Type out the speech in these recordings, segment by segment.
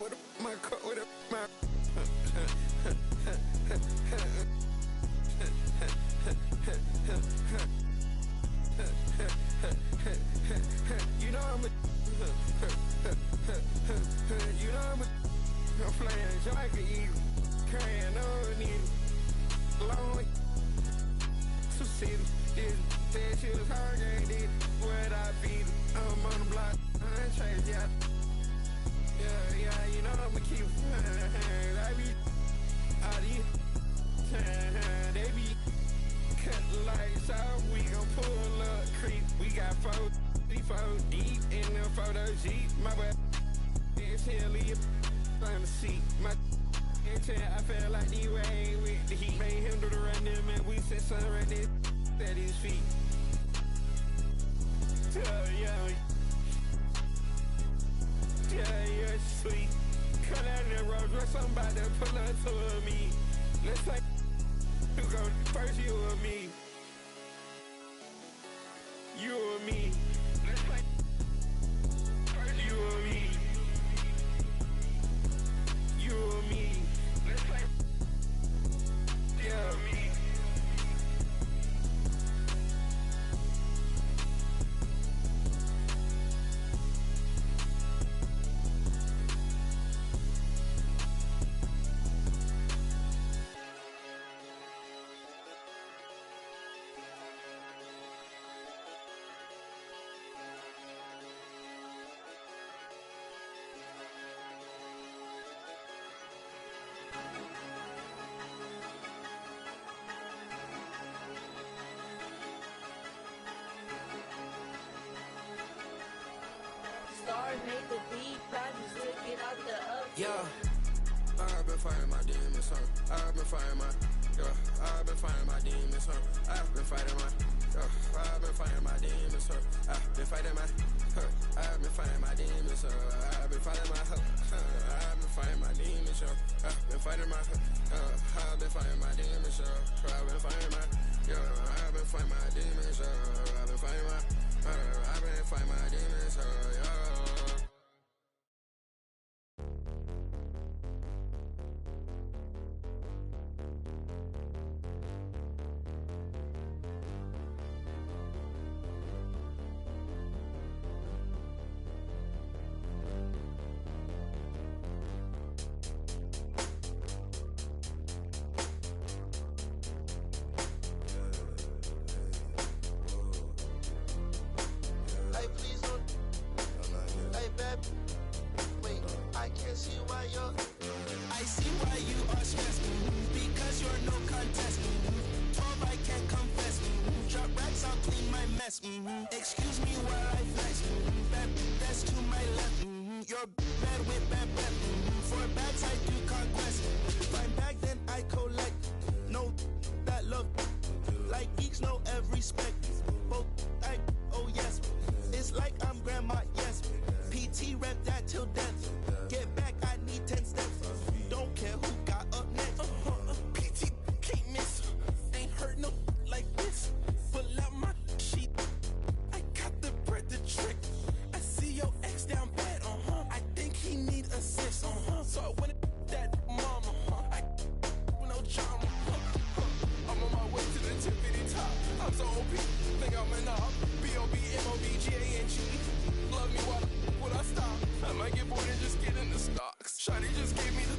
With my car, with my. You know I'm a. You know I'm playing Jamaica Eagle. Carrying on it. Long. Two cities. This said she was hard, did what I beat. I'm on the block. I ain't changed yet. Yeah, you know I'ma keep. I be out here. They be cut the lights out. We gon' pull up creep. We got 4 deep in the photo Jeep. My bad. It's here, leave on the seat. My I feel like D-Wayne with the heat. Made him do the run there, man. We said something right there at his feet. Yeah, sweet. Cut out of the road, dress I'm about to pull up to me. Let's say you go first, you or me. You or me. Let's play first, you or me. You or me. Let's play. Yeah, me. Made the beat, practice to get out the up. Yeah, I've been fighting my demons, huh? I've been fighting my, I've been fighting my demons, huh? I've been fighting my, I've been fighting my demons, huh? I've been fighting my, I've been fighting my demons, huh? I've been fighting my, I've been fighting my demons, huh? I've been fighting my, I've been fighting my demons, huh? I've been fighting my, I've been fighting my demons, huh? I've been fighting my, I've been fighting my demons, huh? Excuse me while I flex. That's to my left. You're bad with bad breath. For bags I do conquest. Find bag then I collect. No that love. Like geeks know every spec. Both I oh yes. It's like I'm grandma, yes. PT rep that till death. Get back, I need 10 steps. Don't care who got up next. PT can't miss. Ain't heard no like this. Pull out my sheet. I got the bread to trick. I see your ex down bad, I think he need assist, So I went that mama, I no drama, I'm on my way to the tippity top. I'm so OP, think I'm an op. B-O-B-M-O-B-G-A-N-G. Love me while would I stop? I might get bored and just get in the stocks. Shawty just gave me the.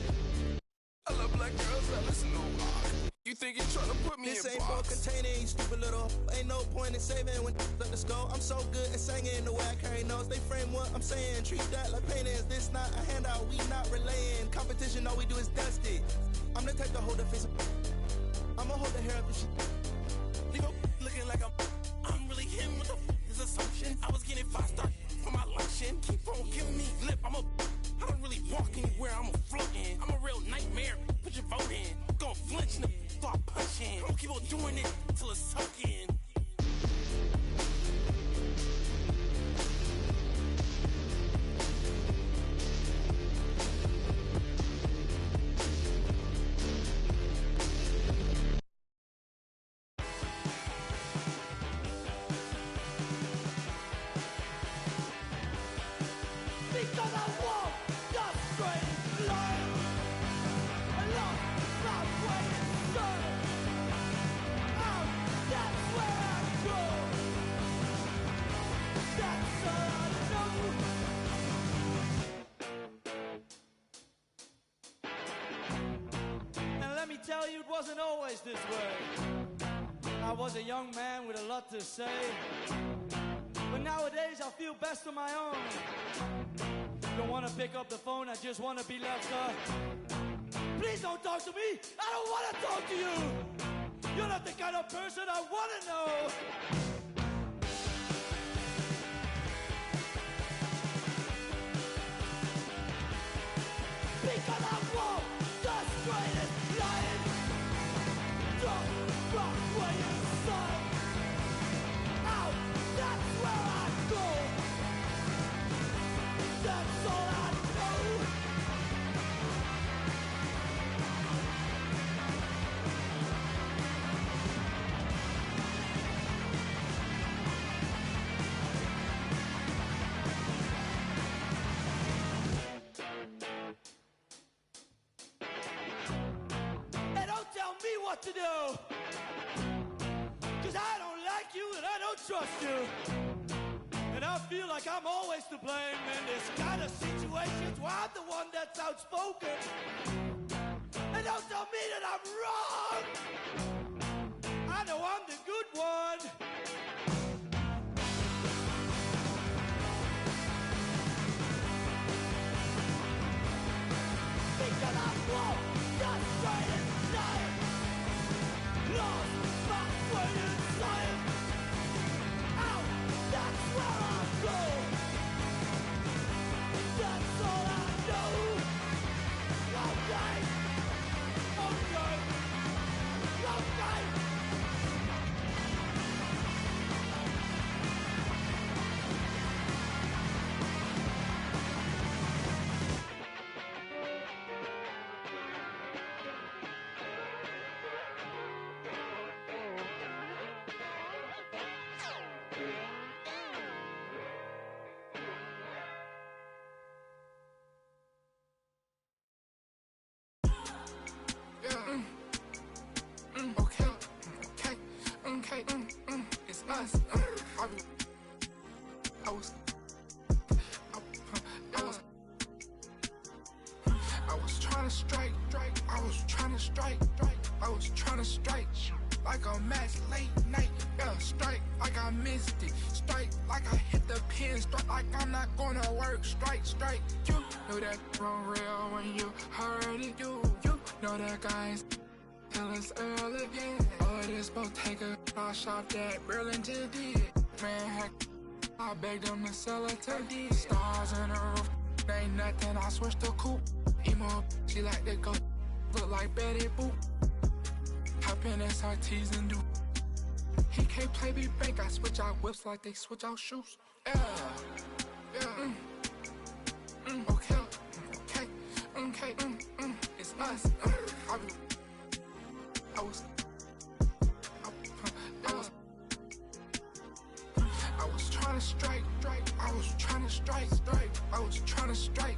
I love black girls that listen to rock. You think you're trying to put me this in ain't box? for containing, you stupid little. Ain't no point in saving when let the skull. I'm so good at singing the way I carry notes. They frame what I'm saying. Treat that like painting. This not a handout. We not relaying. Competition, all we do is dust it. I'm the type to hold the face. I'ma hold the hair up and shit. You go looking like I'm really him. What the is assumption? I was getting 5-star for my luncheon. Keep on giving me lip. I don't really walk anywhere. I'm a floating. I'm a real nightmare. Put your vote in. Gonna flinch in the start punching. I'm gonna keep on doing it till it's sucking. Because I want the strength. wasn't always this way. I was a young man with a lot to say, but nowadays I feel best on my own. Don't wanna pick up the phone, I just wanna be left up. Please don't talk to me, I don't wanna talk to you. You're not the kind of person I wanna know. Because I want the straightest line. Don't rock where you son. Out, that's where I go. That's all I know. And don't tell me what to do. Cause I don't like you and I don't trust you. And I feel like I'm always to blame in this kind of situations where I'm the one that's outspoken. And don't tell me that I'm wrong. I know I'm the good one. Because I want the straightest line. Lost my way inside. Out, that's where I go. That's all I know. Okay. Okay. Okay. It's us. I was trying to strike. I was trying to strike. I was trying to strike like a match late night. Yeah, strike like I missed it. Strike like I hit the pin. Strike like I'm not gonna work. Strike. You know that wrong real when you heard it. You know that guys. Tell us early, oh, this boat take a crash off that Burlington did. Man, heck, I begged them to sell it to the stars in the roof. Ain't nothing, I switched to coupe. Emo, she like to go, look like Betty Boop. Hop in SRTs and do. He can't play me bank, I switch out whips like they switch out shoes. Yeah. Okay. It's us. I was trying to strike. I was trying to strike. I was trying to strike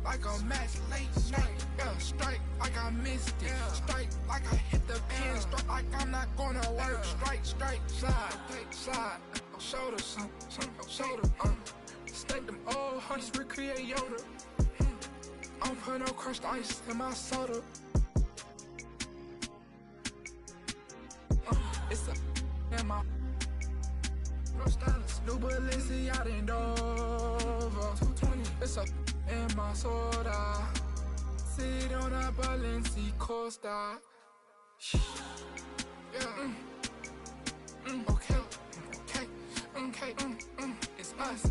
like a match late night. Yeah, strike like I missed it. Strike like I hit the pin. Strike like I'm not gonna work. Strike, slide. Shoulder, shoulder. Stake them old hunters, recreate Yoda. I don't put no crushed ice in my soda. It's a in my no stylist. New Balenciaga in Dover. 220. It's a in my soda. Sit on a Balenciaga Costa. Yeah. Okay. It's us.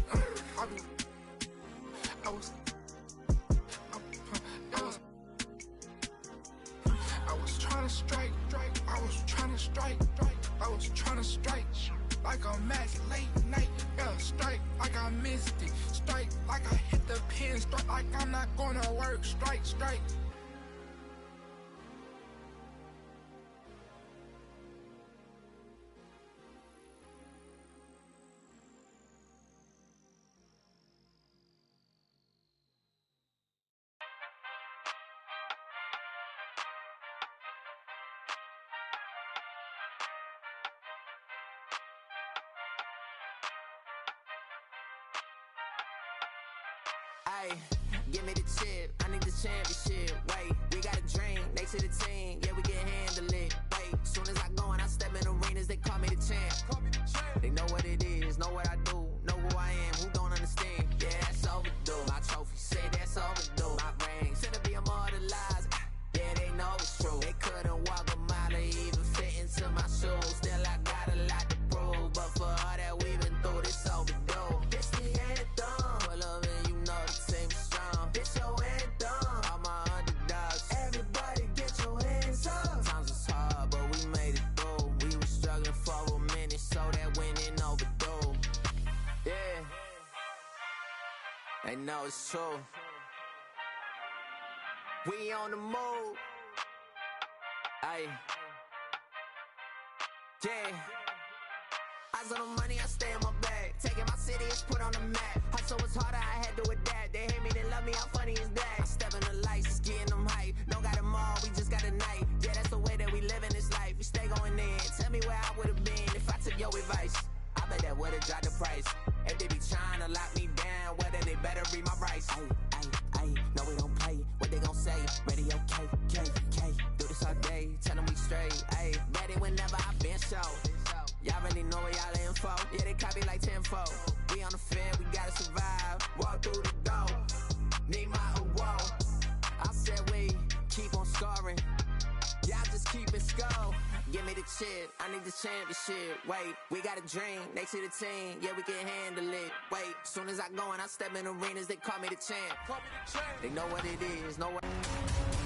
I was trying to strike. I was trying to strike. I was trying to strike like a match late night. Yeah, strike like I missed it. Strike like I hit the pin. Strike like I'm not gonna work. Strike. Give me the chip, I need the championship. Wait, we got a dream, next to the team, yeah, we can handle it. Wait, soon as I go and I step in arenas, they call me the champ. They know what it is, know what I do, know who I am, who don't understand. Yeah, that's overdue. My trophy say that's overdue. My ring, should be immortalized. Yeah, they know it's true. They couldn't walk a mile or even fit into my shoes. Still, I got a lot to prove, but for all that we've been through, this overdue. This the anthem. Pull up and you know the team is strong. This your anthem. All my underdogs. Everybody get your hands up. Sometimes it's hard, but we made it through. We were struggling for a minute, so that winning overdue. Yeah. They know it's true. We on the move. Aye. Yeah. Eyes on the money, I stay in my bag. Taking my city, it's put on the map. Hustle was harder, I had to adapt. They hate me, they love me, how funny is that? I step in the lights, it's getting them hype. Don't got them all, we just got a night. Yeah, that's the way that we live in this life. We stay going in. Tell me where I would've been if I took your advice. I bet that would've dropped the price. If they be trying to lock me down, whether they better read my rights. Ayy, no, we don't play. What they gon' say? Radio K. Do this all day, tell them we straight. Ayy, ready whenever I been show. Y'all really know where y'all info. Yeah, they copy like tenfold. We on the field, we gotta survive. Walk through the door, need my award. I said we keep on scoring. Y'all just keep it score. Give me the chip, I need the championship. Wait, we got a dream, next to the team, yeah, we can handle it. Wait, soon as I go and I step in arenas, they call me the champ. They know what it is, know what.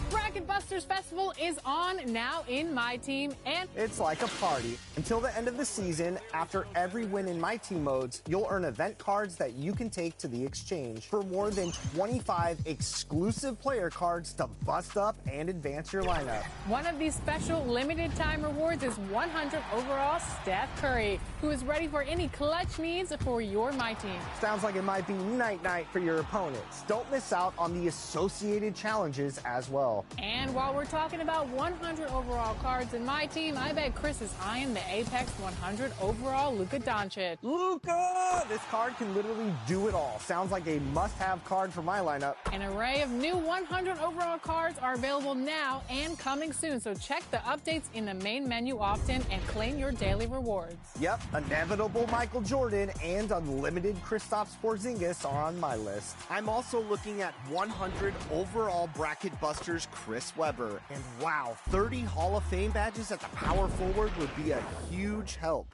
Bracket Busters Festival is on now in My Team, and it's like a party. Until the end of the season, after every win in My Team modes, you'll earn event cards that you can take to the exchange for more than 25 exclusive player cards to bust up and advance your lineup. One of these special limited time rewards is 100 overall Steph Curry, who is ready for any clutch needs for your My Team. Sounds like it might be night-night for your opponents. Don't miss out on the associated challenges as well. And while we're talking about 100 overall cards in My Team, I bet Chris is eyeing the Apex 100 overall Luka Doncic. Luka! This card can literally do it all. Sounds like a must-have card for my lineup. An array of new 100 overall cards are available now and coming soon, so check the updates in the main menu often and claim your daily rewards. Yep, inevitable Michael Jordan and unlimited Kristaps Porzingis are on my list. I'm also looking at 100 overall Bracket Busters Chris Webber. And wow, 30 Hall of Fame badges at the power forward would be a huge help.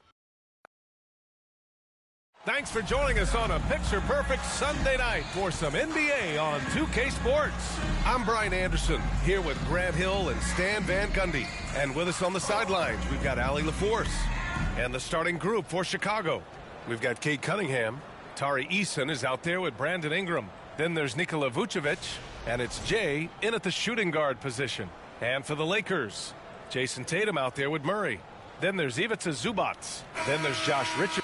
Thanks for joining us on a picture-perfect Sunday night for some NBA on 2K Sports. I'm Brian Anderson, here with Grant Hill and Stan Van Gundy. And with us on the sidelines, we've got Allie LaForce. And the starting group for Chicago. We've got Kate Cunningham. Tari Eason is out there with Brandon Ingram. Then there's Nikola Vucevic. And it's Jay in at the shooting guard position. And for the Lakers, Jason Tatum out there with Murray. Then there's Ivica Zubac. Then there's Josh Richardson.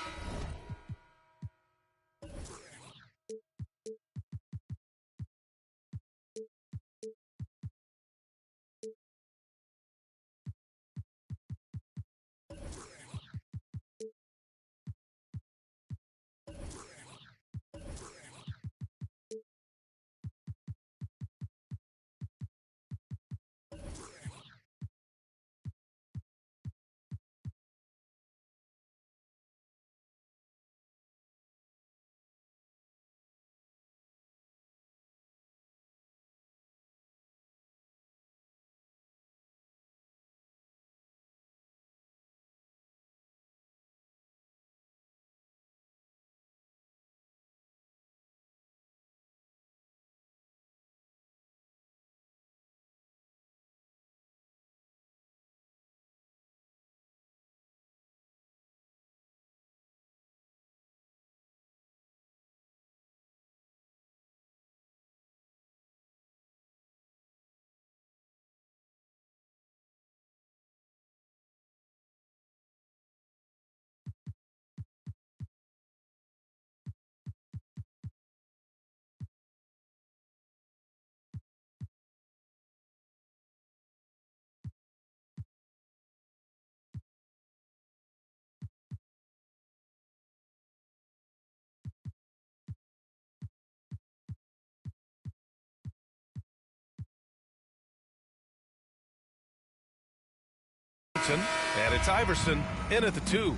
Richardson, and it's Iverson in at the 2.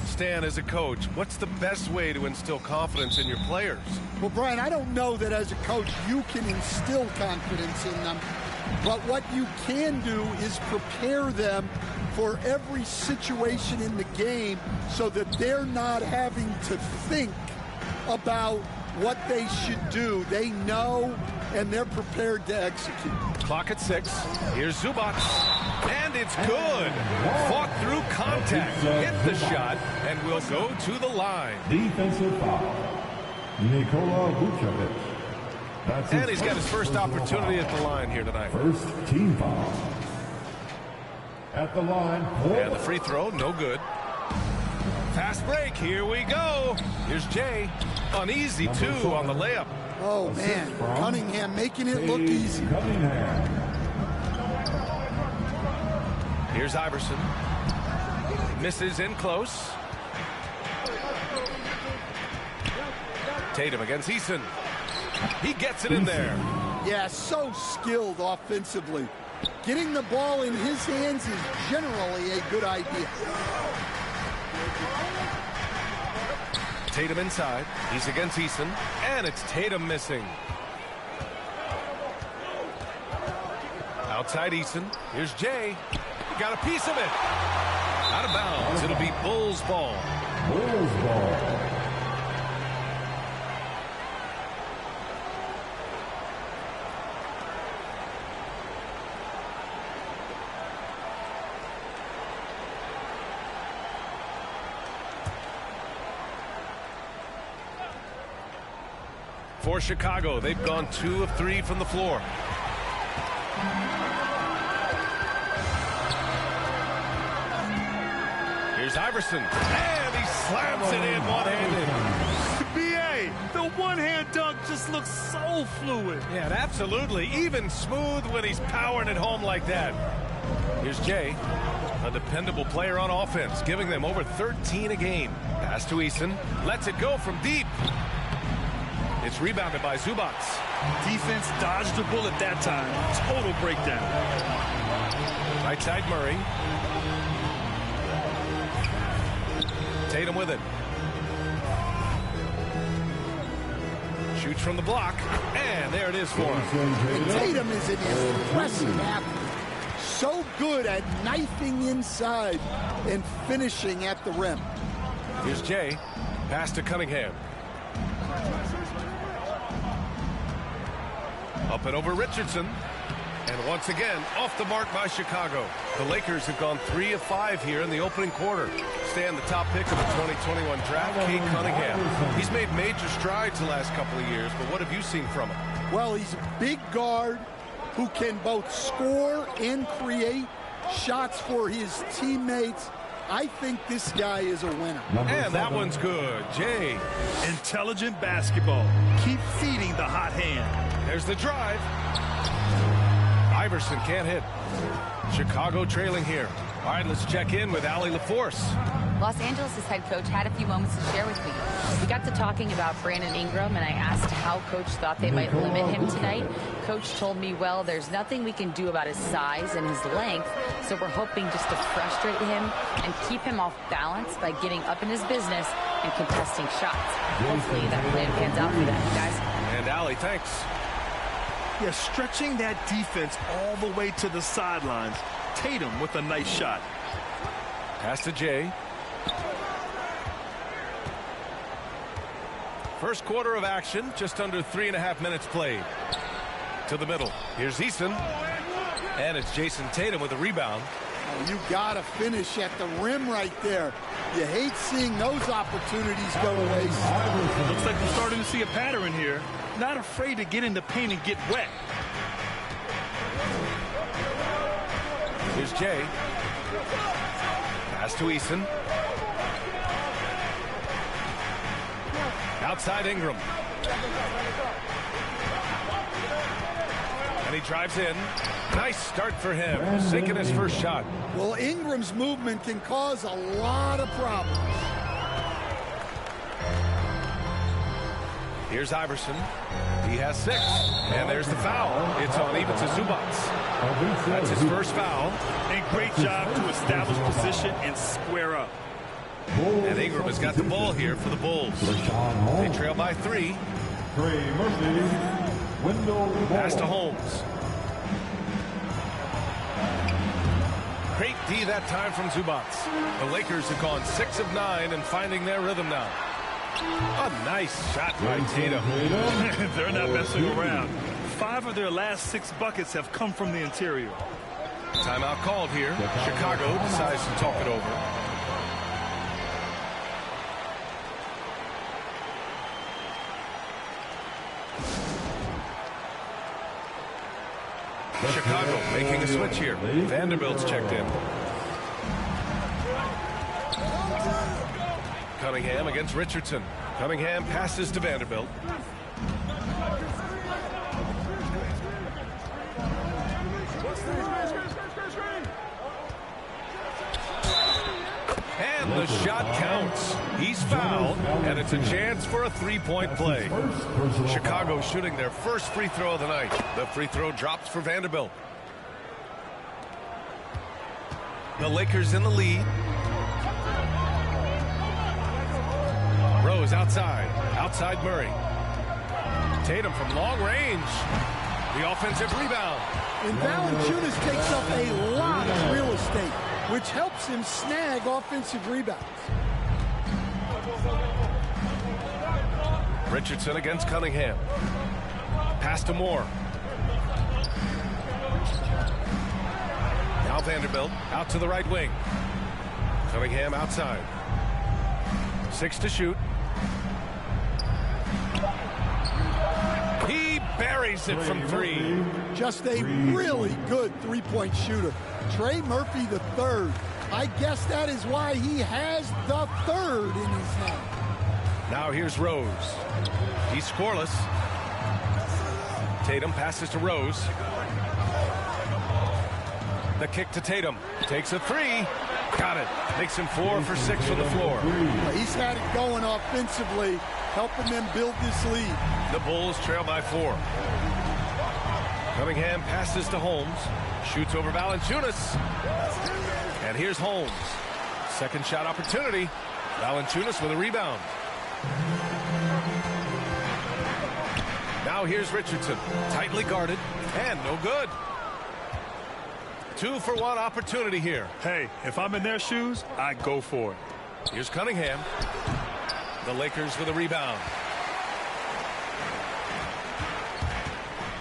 Stan, as a coach, what's the best way to instill confidence in your players? Well, Brian, I don't know that as a coach you can instill confidence in them, but what you can do is prepare them for every situation in the game so that they're not having to think about what they should do. They know, and they're prepared to execute. Clock at 6. Here's Zubac. And it's good. Fought through contact, hit the shot, and will go to the line. Defensive foul. Nikola Vucevic. And he's got his first opportunity at the line here tonight. First team foul. At the line. And the free throw, no good. Fast break, here we go. Here's Jay. Uneasy, 2 on the layup. Oh, man. Cunningham making it look easy. Here's Iverson. Misses in close. Tatum against Eason. He gets it in there. Yeah, so skilled offensively. Getting the ball in his hands is generally a good idea. Tatum inside. He's against Eason. And it's Tatum missing. Outside Eason. Here's Jay. Got a piece of it. Out of bounds. It'll be Bulls ball. Bulls ball. For Chicago, they've gone 2 of 3 from the floor. Here's Iverson, and he slams it in one-handed. BA, the one-hand dunk just looks so fluid. Yeah, absolutely. Even smooth when he's powering it home like that. Here's Jay, a dependable player on offense, giving them over 13 a game. Pass to Eason, lets it go from deep. It's rebounded by Zubac. Defense dodged the bullet that time. Total breakdown. Right side Murray. Tatum with it. Shoots from the block, and there it is for him. Tatum is an impressive athlete. So good at knifing inside and finishing at the rim. Here's Jay. Pass to Cunningham. Up and over Richardson. And once again, off the mark by Chicago. The Lakers have gone 3 of 5 here in the opening quarter. Stan, the top pick of the 2021 draft, Kate Cunningham. He's made major strides the last couple of years, but what have you seen from him? Well, he's a big guard who can both score and create shots for his teammates. I think this guy is a winner. And that one's good. Jay. Intelligent basketball. Keep feeding the hot hand. There's the drive. Iverson can't hit. Chicago trailing here. All right, let's check in with Allie LaForce. Los Angeles' head coach had a few moments to share with me. We got to talking about Brandon Ingram, and I asked how Coach thought they might limit him tonight. Coach told me, well, there's nothing we can do about his size and his length, so we're hoping just to frustrate him and keep him off balance by getting up in his business and contesting shots. Hopefully that plan pans out for them, guys. And Allie, thanks. Yeah, stretching that defense all the way to the sidelines. Tatum with a nice shot. Pass to Jay. First quarter of action, just under 3.5 minutes played. To the middle. Here's Eason. And it's Jason Tatum with a rebound. Oh, you got to finish at the rim right there. You hate seeing those opportunities go to waste. Looks like we're starting to see a pattern here. Not afraid to get in the paint and get wet. Here's Jay. Pass to Eason. Outside Ingram. And he drives in. Nice start for him, sinking his first shot. Well, Ingram's movement can cause a lot of problems. Here's Iverson. He has 6. And there's the foul. It's on even to Zubats. That's his first foul. And great job to establish position and square up. And Ingram has got the ball here for the Bulls. They trail by 3. Pass to Holmes. Great D that time from Zubats. The Lakers have gone 6 of 9 and finding their rhythm now. A nice shot by Tatum. They're not messing around. 5 of their last 6 buckets have come from the interior. Timeout called here. Chicago decides to talk it over. Chicago making a switch here. Vanderbilt's checked in. Cunningham against Richardson. Cunningham passes to Vanderbilt. And the shot counts. He's fouled, and it's a chance for a 3-point play. Chicago shooting their first free throw of the night. The free throw drops for Vanderbilt. The Lakers in the lead. Rose outside. Outside Murray. Tatum from long range. The offensive rebound. And Valanciunas takes up a lot of real estate, which helps him snag offensive rebounds. Richardson against Cunningham. Pass to Moore. Now Vanderbilt out to the right wing. Cunningham outside. 6 to shoot. He buries it from 3. Just a really good three-point shooter. Trey Murphy III. I guess that is why he has the 3rd in his hand. Now here's Rose. He's scoreless. Tatum passes to Rose. The kick to Tatum. Takes a 3. Got it. Makes him 4 for 6 from the floor. He's had it going offensively, helping them build this lead. The Bulls trail by 4. Cunningham passes to Holmes. Shoots over Valanciunas. And here's Holmes. Second shot opportunity. Valanciunas with a rebound. Now here's Richardson. Tightly guarded. And no good. 2 for 1 opportunity here. Hey, if I'm in their shoes, I go for it. Here's Cunningham. The Lakers with a rebound.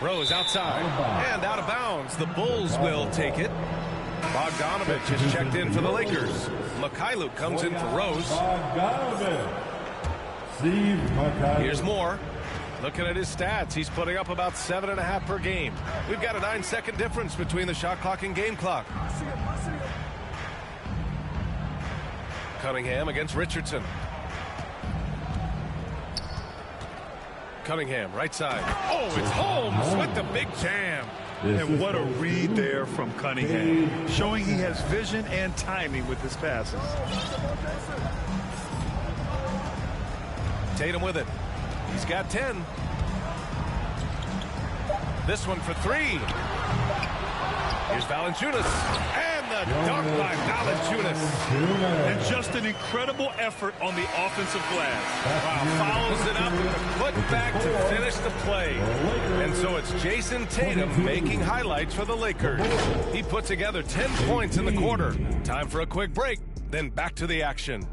Rose outside and out of bounds. The Bulls will take it. Bogdanovich is checked in for the Lakers. Mikhailuk comes in for Rose. Here's Moore. Looking at his stats, he's putting up about 7.5 per game. We've got a 9-second difference between the shot clock and game clock. Cunningham against Richardson. Cunningham, right side. Oh, it's Holmes with the big jam. And what a read there from Cunningham, showing he has vision and timing with his passes. Tatum with it. He's got 10. This one for 3. Here's Valanciunas. And the dunk by Valanciunas. And just an incredible effort on the offensive glass. Wow, follows it up with a putback to finish the play. And so it's Jason Tatum making highlights for the Lakers. He put together 10 points in the quarter. Time for a quick break, then back to the action.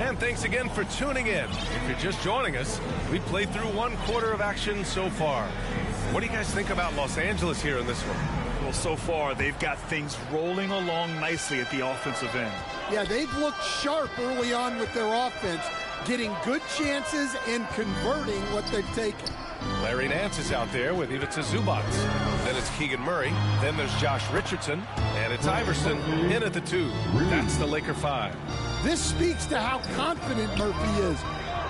And thanks again for tuning in. If you're just joining us, we played through 1 quarter of action so far. What do you guys think about Los Angeles here in this one? Well, so far, they've got things rolling along nicely at the offensive end. Yeah, they've looked sharp early on with their offense, getting good chances and converting what they've taken. Larry Nance is out there with Ivica Zubac. Then it's Keegan Murray. Then there's Josh Richardson. And it's Iverson in at the 2. That's the Laker 5. This speaks to how confident Murphy is.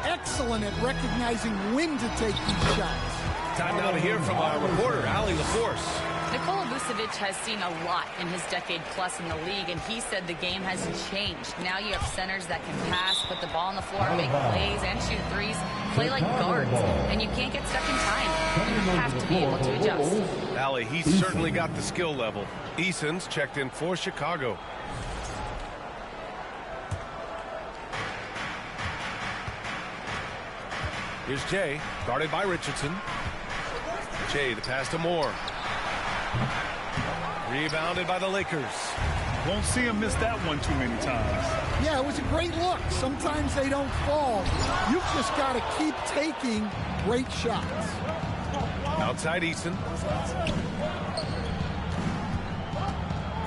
Excellent at recognizing when to take these shots. Time now to hear from our reporter, Allie LaForce. Nikola Vucevic has seen a lot in his decade plus in the league, and he said the game has changed. Now you have centers that can pass, put the ball on the floor, make plays, and shoot threes, play like guards, and you can't get stuck in time. You have to be able to adjust. Allie, he's certainly got the skill level. Eason's checked in for Chicago. Here's Jay, guarded by Richardson. Jay, the pass to Moore. Rebounded by the Lakers. Won't see him miss that one too many times. Yeah, it was a great look. Sometimes they don't fall. You've just got to keep taking great shots. Outside Eason.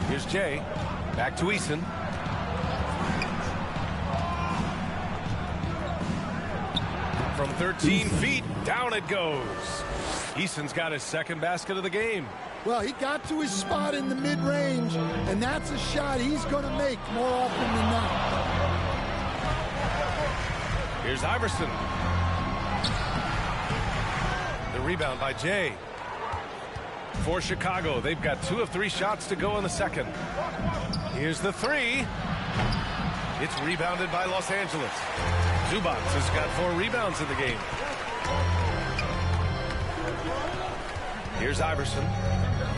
Here's Jay. Back to Eason. From 13 feet, down it goes. Eason's got his second basket of the game. Well, he got to his spot in the mid-range, and that's a shot he's going to make more often than not. Here's Iverson. The rebound by Jay. For Chicago, they've got 2 of 3 shots to go in the second. Here's the 3. It's rebounded by Los Angeles. Zubac has got 4 rebounds in the game. Here's Iverson.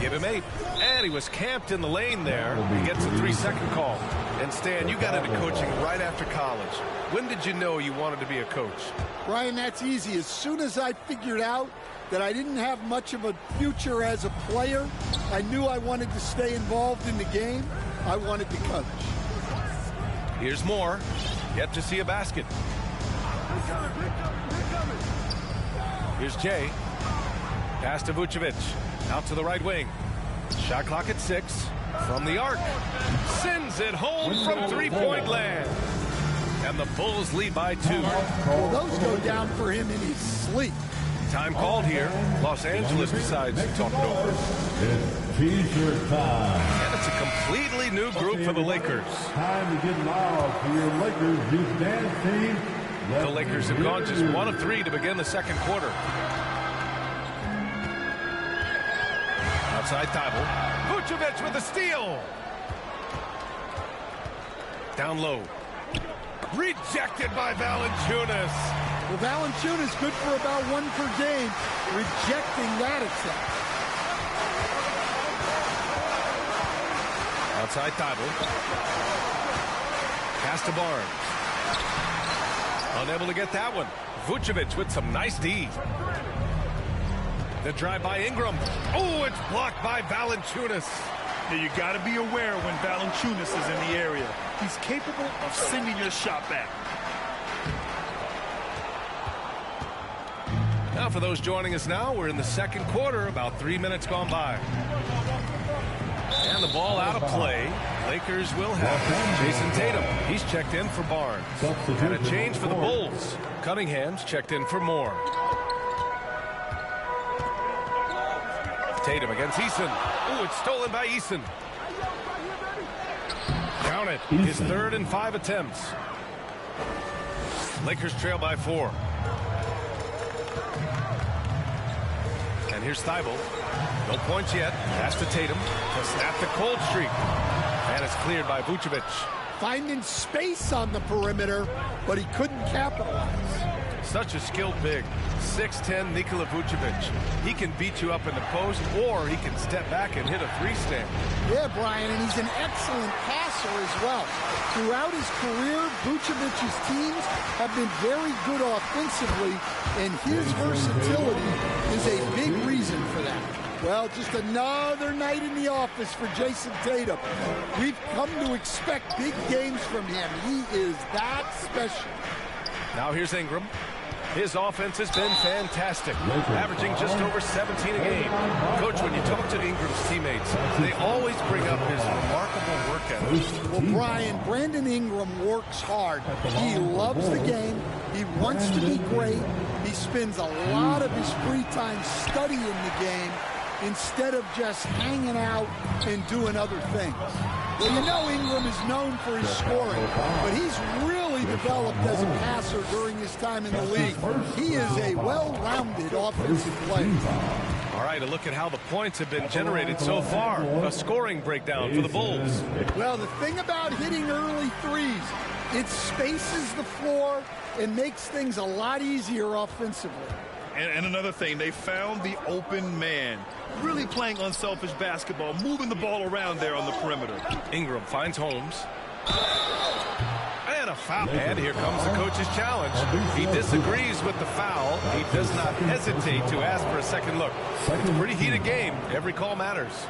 Give him 8. And he was camped in the lane there. He gets a 3-second call. And Stan, you got into coaching right after college. When did you know you wanted to be a coach? Brian, that's easy. As soon as I figured out that I didn't have much of a future as a player, I knew I wanted to stay involved in the game. I wanted to coach. Here's Moore. Yet to see a basket. Here's Jay. Pass to Vucevic. Out to the right wing. Shot clock at 6. From the arc. Sends it home from three-point land. And the Bulls lead by 2. Well, those go down for him in his sleep. Time called here. Los Angeles decides to talk it over. It's T-shirt time. And it's a completely new group for the Lakers. Time to get loud for your Lakers youth dance team. The Lakers have gone just 1 of 3 to begin the second quarter. Outside Thibault. Vucevic with a steal. Down low. Rejected by Valanciunas. Well, Valanciunas good for about 1 per game, rejecting that attempt. Outside Thibault. Pass to Barnes. Unable to get that one. Vucevic with some nice D. The drive by Ingram. Oh, it's blocked by Valanciunas. Now you got to be aware when Valanciunas is in the area. He's capable of sending your shot back. Now for those joining us now, we're in the second quarter, about 3 minutes gone by. And the ball out of play. Lakers will have it. Jason Tatum, he's checked in for Barnes. And a change for the Bulls. Cunningham's checked in for Moore. Tatum against Eason. Ooh, it's stolen by Eason. Count it. His 3rd and 5 attempts. Lakers trail by 4. And here's Thibault. No points yet. Pass to Tatum to snap the cold streak. And it's cleared by Vucevic. Finding space on the perimeter, but he couldn't capitalize. Such a skilled big. 6'10" Nikola Vucevic. He can beat you up in the post, or he can step back and hit a 3-stand. Yeah, Brian, and he's an excellent passer as well. Throughout his career, Vucevic's teams have been very good offensively, and his versatility is a big reason for that. Well, just another night in the office for Jason Tatum. We've come to expect big games from him. He is that special. Now here's Ingram. His offense has been fantastic, averaging just over 17 a game. Coach, when you talk to Ingram's teammates, they always bring up his remarkable work ethic. Well, Brian, Brandon Ingram works hard. He loves the game. He wants to be great. He spends a lot of his free time studying the game instead of just hanging out and doing other things. Well, you know Ingram is known for his scoring, but he's really developed as a passer during his time in the league. He is a well-rounded offensive player. All right, a look at how the points have been generated so far. A scoring breakdown for the Bulls. Well, the thing about hitting early threes, it spaces the floor and makes things a lot easier offensively. And another thing, they found the open man. Really playing unselfish basketball, moving the ball around there on the perimeter. Ingram finds Holmes. And a foul. And here comes the coach's challenge. He disagrees with the foul. He does not hesitate to ask for a second look. It's a pretty heated game. Every call matters.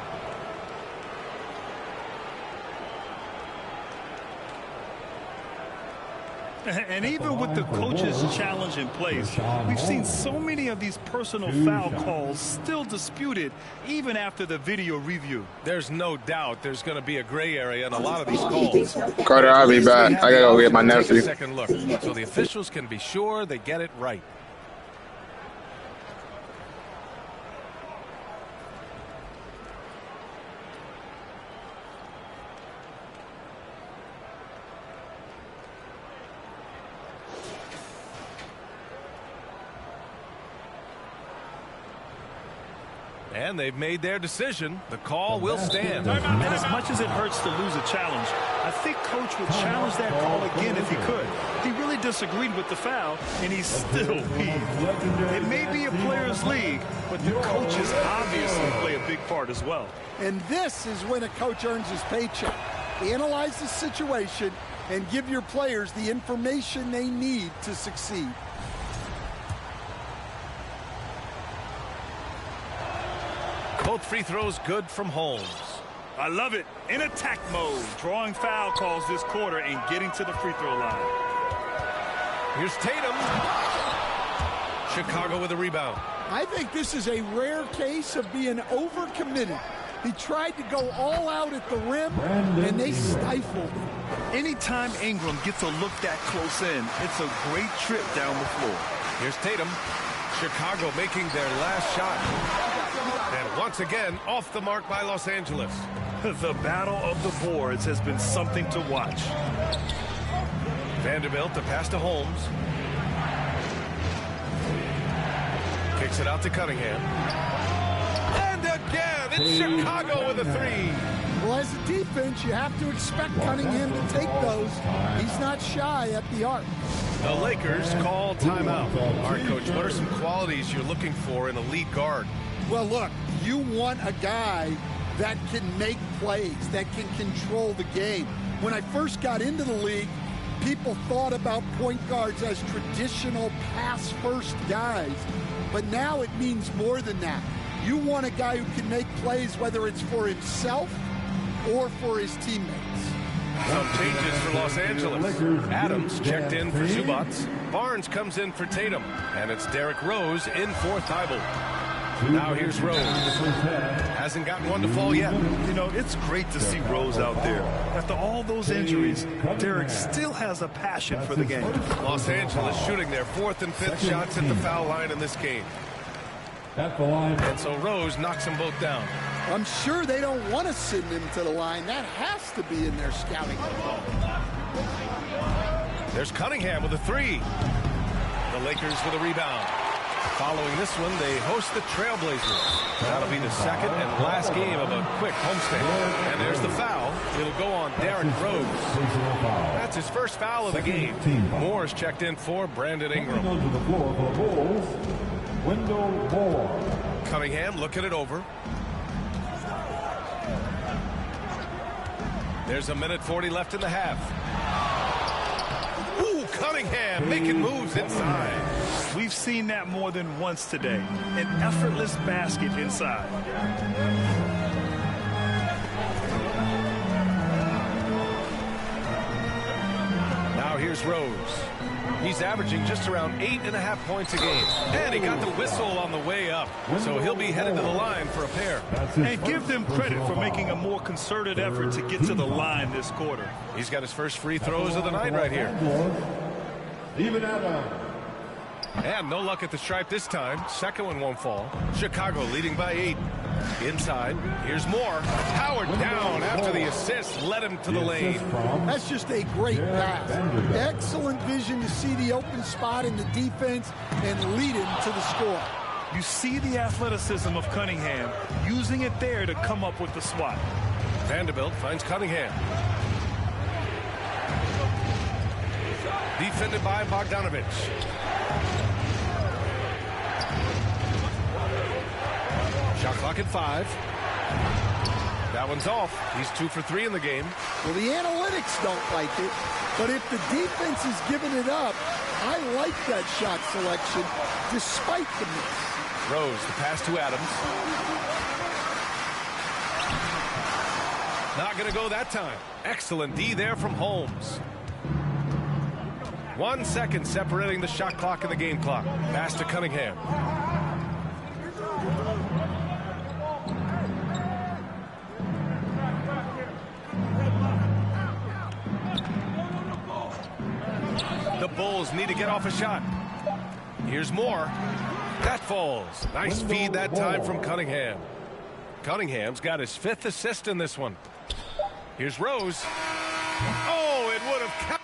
And even with the coach's challenge in place, we've seen so many of these personal foul calls still disputed even after the video review. There's no doubt there's going to be a gray area in a lot of these calls. Carter, I'll be back. I gotta go get my nephew. Second look, so the officials can be sure they get it right. And they've made their decision. The call will stand. And as much as it hurts to lose a challenge, I think Coach would challenge that call again if he could. He really disagreed with the foul, and he's still peeved. It may be a players' league, but the coaches obviously play a big part as well. And this is when a coach earns his paycheck. Analyze the situation and give your players the information they need to succeed. Both free throws good from Holmes. I love it. In attack mode, drawing foul calls this quarter and getting to the free throw line. Here's Tatum. Chicago with a rebound. I think this is a rare case of being overcommitted. He tried to go all out at the rim, and they stifled him. Anytime Ingram gets a look that close in, it's a great trip down the floor. Here's Tatum. Chicago making their last shot. And once again, off the mark by Los Angeles. The battle of the boards has been something to watch. Vanderbilt to pass to Holmes. Kicks it out to Cunningham. And again, it's Chicago with a three. Well, as a defense, you have to expect Cunningham to take those. He's not shy at the arc. The Lakers call timeout. All right, Coach, what are some qualities you're looking for in a lead guard? Well, look, you want a guy that can make plays, that can control the game. When I first got into the league, people thought about point guards as traditional pass-first guys. But now it means more than that. You want a guy who can make plays, whether it's for himself or for his teammates. Some changes for Los Angeles. Adams checked in for Zubats. Barnes comes in for Tatum. And it's Derrick Rose in for Thibault. Now here's Rose. Hasn't gotten one to fall yet. You know, it's great to see Rose out there. After all those injuries, Derrick still has a passion for the game. Los Angeles shooting their fourth and fifth shots at the foul line in this game. And so Rose knocks them both down. I'm sure they don't want to send him to the line. That has to be in their scouting report. There's Cunningham with a three. The Lakers with a rebound. Following this one, they host the Trailblazers. That'll be the second and last game of a quick homestand. And there's the foul. It'll go on Derrick Rose. That's his first foul of the game. Moore's checked in for Brandon Ingram. Cunningham looking it over. There's a minute 40 left in the half. Ooh, Cunningham making moves inside. We've seen that more than once today. An effortless basket inside. Now Now here's Rose. He's averaging just around 8.5 points a game. And he got the whistle on the way up. So he'll be headed to the line for a pair. And give them credit for making a more concerted effort to get to the line this quarter. He's got his first free throws of the night right here. And no luck at the stripe this time. Second one won't fall. Chicago leading by 8. Inside, here's Moore. Howard down after the assist led him to the lane. That's just a great pass. Excellent vision to see the open spot in the defense and lead him to the score. You see the athleticism of Cunningham, using it there to come up with the swat. Vanderbilt finds Cunningham. Defended by Bogdanovich. Shot clock at 5. That one's off. He's 2 for 3 in the game. Well, the analytics don't like it, but if the defense is giving it up, I like that shot selection despite the miss. Rose, the pass to Adams. Not going to go that time. Excellent D there from Holmes. 1 second separating the shot clock and the game clock. Pass to Cunningham. The Bulls need to get off a shot. Here's Moore. That falls. Nice feed that time from Cunningham. Cunningham's got his 5th assist in this one. Here's Rose. Oh, it would have counted.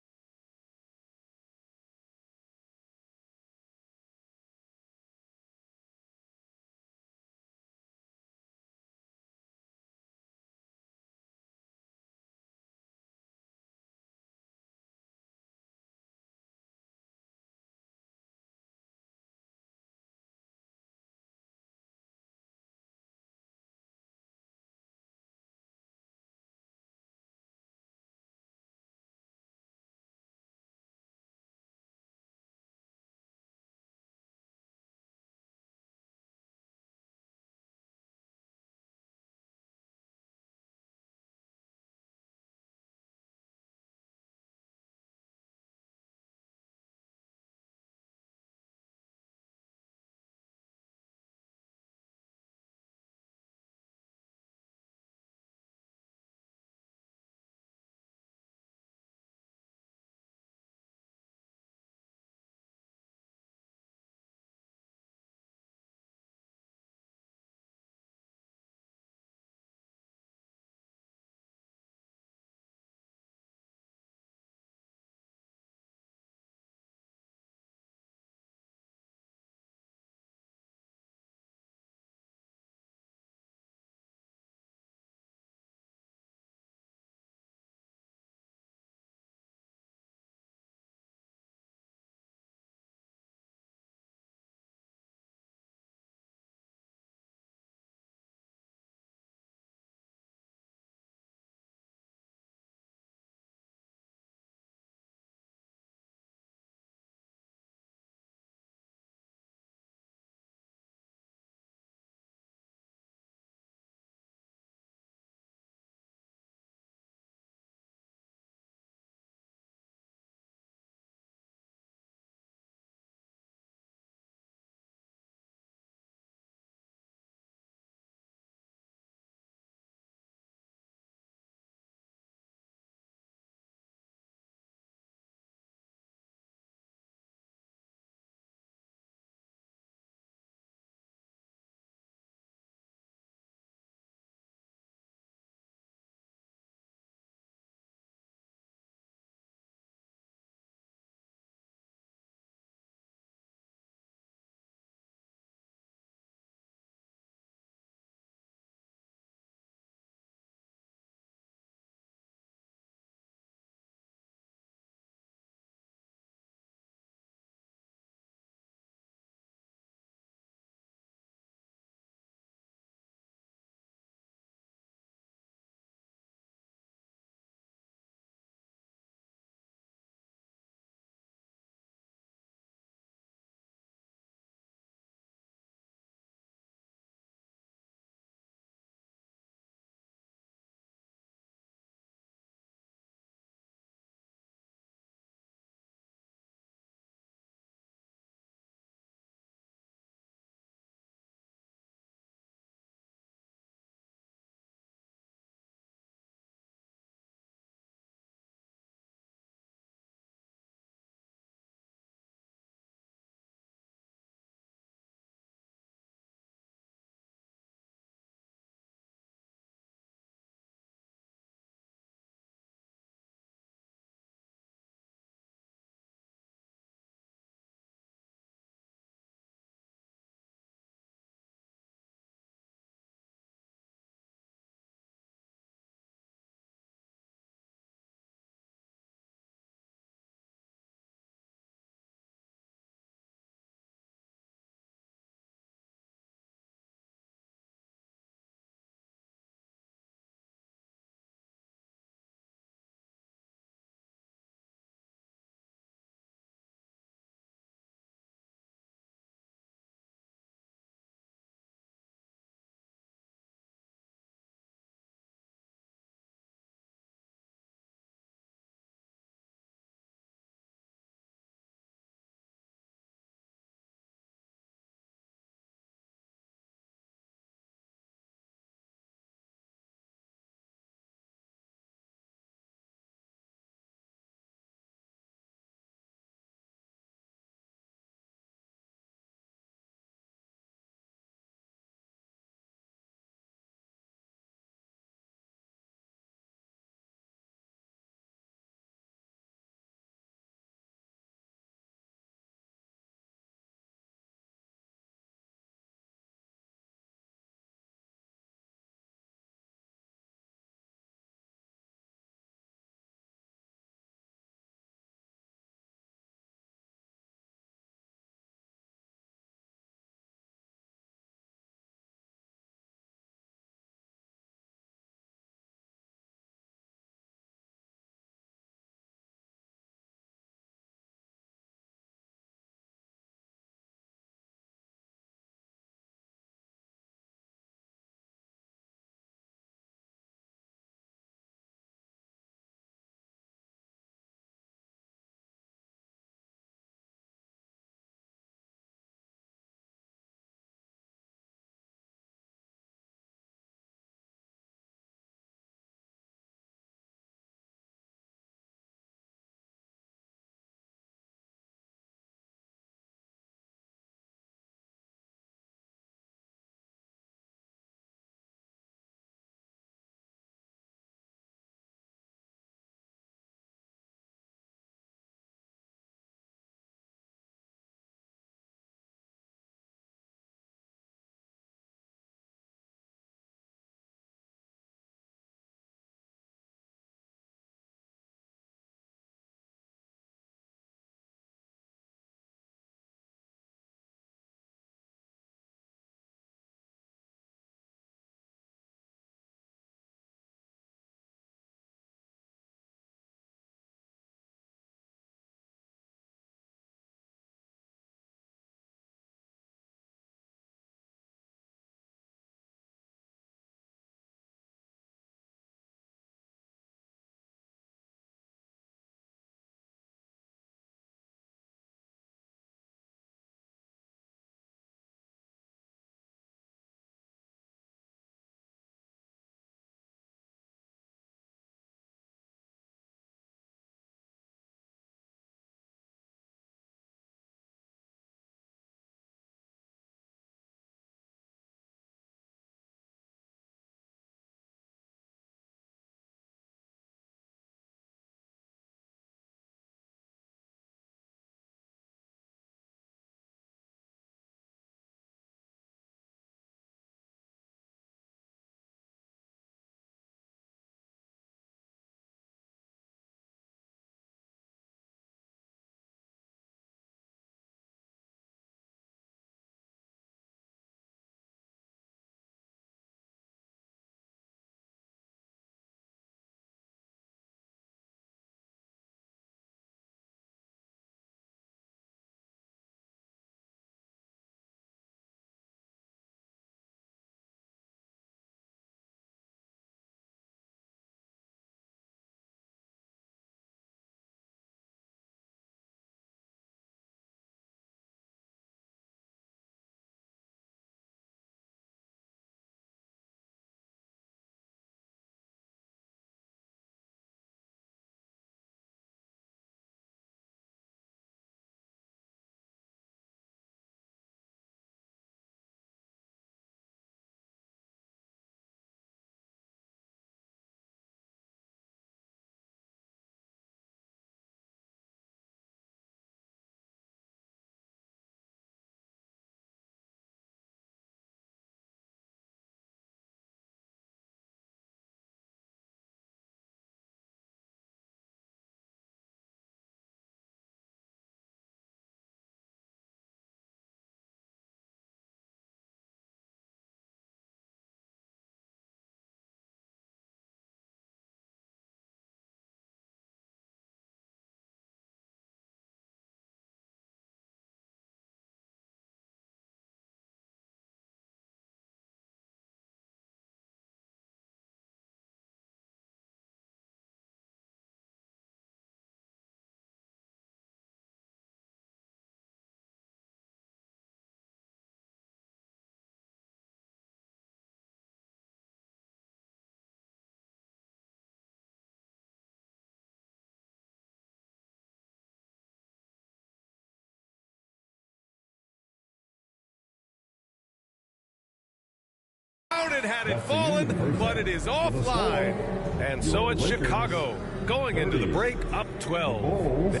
It had it fallen, but it is offline. And so it's Chicago going into the break up 12.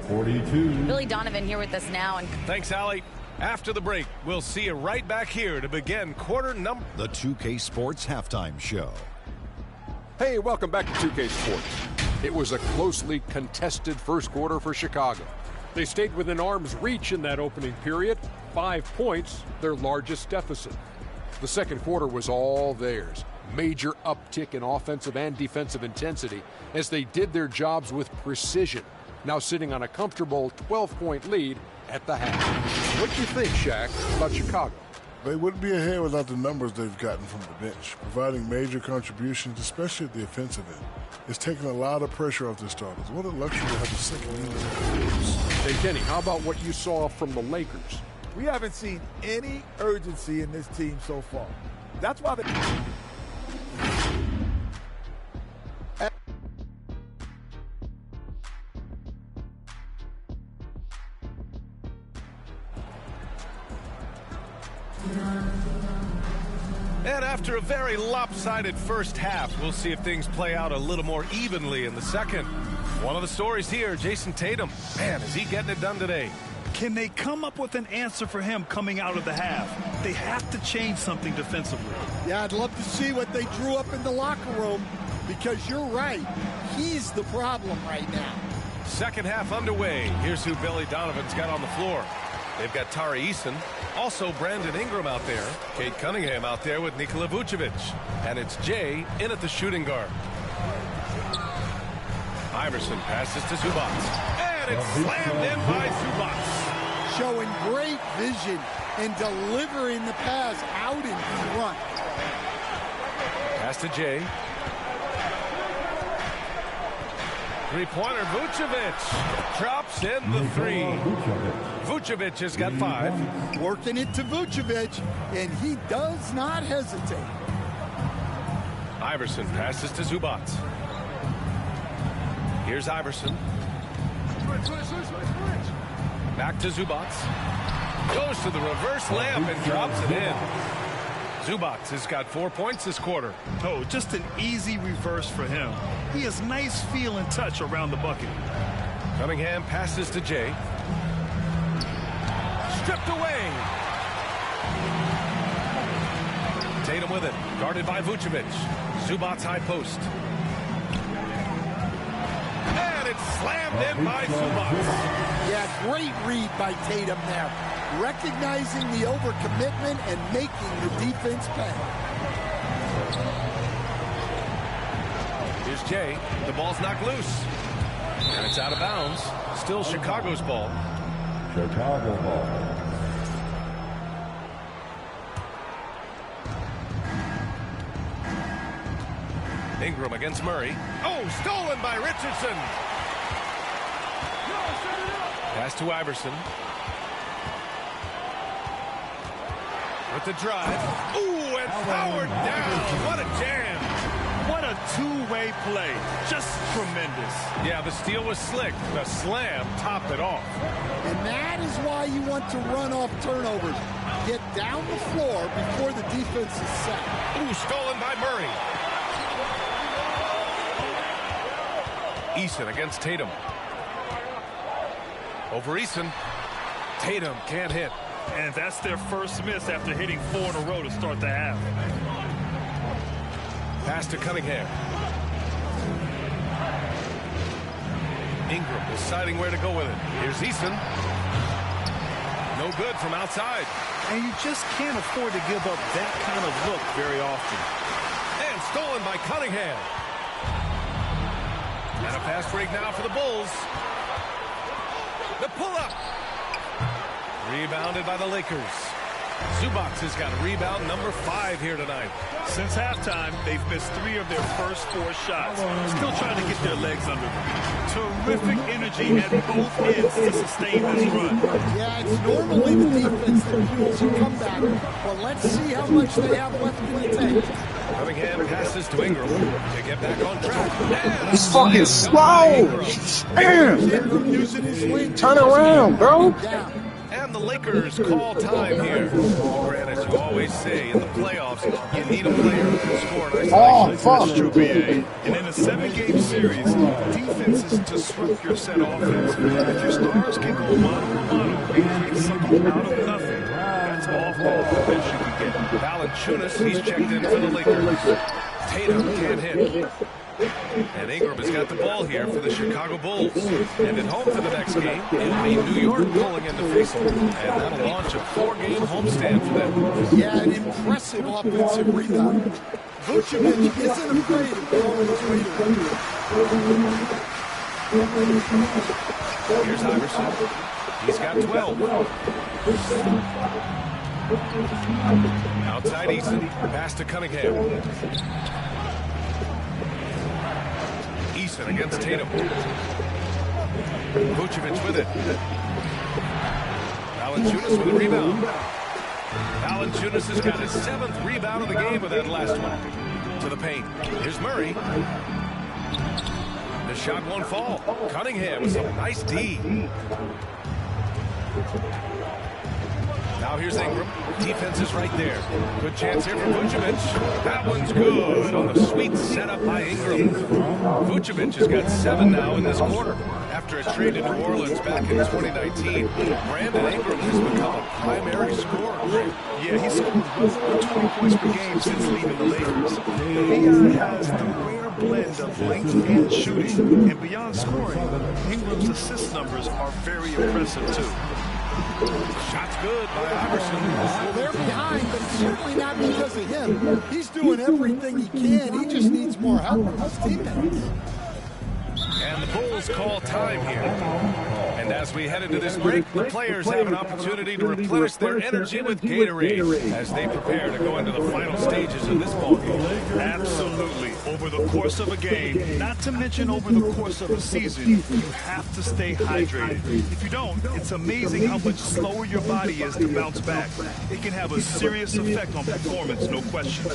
42. Billy Donovan here with us now. And thanks, Allie. After the break, we'll see you right back here to begin quarter number. The 2K Sports Halftime Show. Hey, welcome back to 2K Sports. It was a closely contested first quarter for Chicago. They stayed within arm's reach in that opening period. 5 points, their largest deficit. The second quarter was all theirs. Major uptick in offensive and defensive intensity as they did their jobs with precision. Now sitting on a comfortable 12-point lead at the half. What do you think, Shaq, about Chicago? They wouldn't be ahead without the numbers they've gotten from the bench, providing major contributions, especially at the offensive end. It's taken a lot of pressure off their starters. What a luxury to have a second unit. Hey, Kenny, how about what you saw from the Lakers? We haven't seen any urgency in this team so far. That's why they... And after a very lopsided first half, we'll see if things play out a little more evenly in the second. One of the stories here, Jason Tatum. Man, is he getting it done today? Can they come up with an answer for him coming out of the half? They have to change something defensively. Yeah, I'd love to see what they drew up in the locker room, because you're right. He's the problem right now. Second half underway. Here's who Billy Donovan's got on the floor. They've got Tari Eason, also Brandon Ingram out there, Kate Cunningham out there with Nikola Vucevic, and it's Jay in at the shooting guard. Iverson passes to Zubac, and it's slammed in by Zubac. Showing great vision and delivering the pass out in front. Pass to Jay. Three-pointer, Vucevic drops in the three. Vucevic has got 5. Working it to Vucevic, and he does not hesitate. Iverson passes to Zubac. Here's Iverson. Back to Zubac. Goes to the reverse layup and drops it in. Zubac has got 4 points this quarter. Oh, just an easy reverse for him. He has nice feel and touch around the bucket. Cunningham passes to Jay. Stripped away. Tatum with it. Guarded by Vucevic. Zubac's high post. And it's slammed in by Zubac. Yeah, great read by Tatum there. Recognizing the overcommitment and making the defense pay. Here's Jay. The ball's knocked loose. And it's out of bounds. Still Chicago's ball. Chicago ball. Ingram against Murray. Oh, stolen by Richardson. Pass to Iverson. With the drive. Ooh, and powered down. What a jam. What a two-way play. Just tremendous. Yeah, the steal was slick. The slam topped it off. And that is why you want to run off turnovers. Get down the floor before the defense is set. Ooh, stolen by Murray. Eason against Tatum. Over Eason. Tatum can't hit. And that's their first miss after hitting 4 in a row to start the half. Pass to Cunningham. Ingram deciding where to go with it. Here's Eason. No good from outside. And you just can't afford to give up that kind of look very often. And stolen by Cunningham. And a fast break now for the Bulls. The pull-up. Rebounded by the Lakers. Zubac has got rebound number 5 here tonight. Since halftime, they've missed 3 of their first 4 shots. Still trying to get their legs under them. Terrific energy at both ends to sustain this run. Yeah, it's normally the defense that fuels a comeback. But let's see how much they have left in the tank. Cunningham passes to Ingram to get back on track. He's fucking slow. Damn. Turn around, bro. And And the Lakers call time here. Well, Grant, as you always say, in the playoffs, you need a player who can score in isolation. That's true, B.A. And in a 7-game series, defense is to disrupt your set offense. If your stars can go mano-a-mano and create something out of nothing, that's all the best you can get. Valanciunas, he's checked in for the Lakers. Tatum can't hit. And Ingram has got the ball here for the Chicago Bulls. And at home for the next game, it'll be New York pulling in to face them. And that'll launch a 4-game homestand for them. Yeah, an impressive offensive rebound. Vucevic isn't afraid of throwing his weight away. Here's Iverson. He's got 12. Outside Eason. Pass to Cunningham. Eason against Tatum. Vucevic with it. Valanciunas with a rebound. Valanciunas has got his 7th rebound of the game with that last one. To the paint. Here's Murray. The shot won't fall. Cunningham with some nice D. Now here's Ingram. Defense is right there. Good chance here for Vucevic. That one's good on the sweet setup by Ingram. Vucevic has got 7 now in this quarter. After a trade to New Orleans back in 2019, Brandon Ingram has become a primary scorer. Yeah, he's scored well over 20 points per game since leaving the Lakers. AI has the rare blend of length and shooting. And beyond scoring, Ingram's assist numbers are very impressive too. Shots good by Iverson. Well, they're behind, but it's certainly not because of him. He's doing everything he can. He just needs more help from his teammates. And the Bulls call time here. And as we head into this break, the players have an opportunity to replenish their energy with Gatorade as they prepare to go into the final stages of this ballgame. Absolutely. Over the course of a game, not to mention over the course of a season, you have to stay hydrated. If you don't, it's amazing how much slower your body is to bounce back. It can have a serious effect on performance, no question.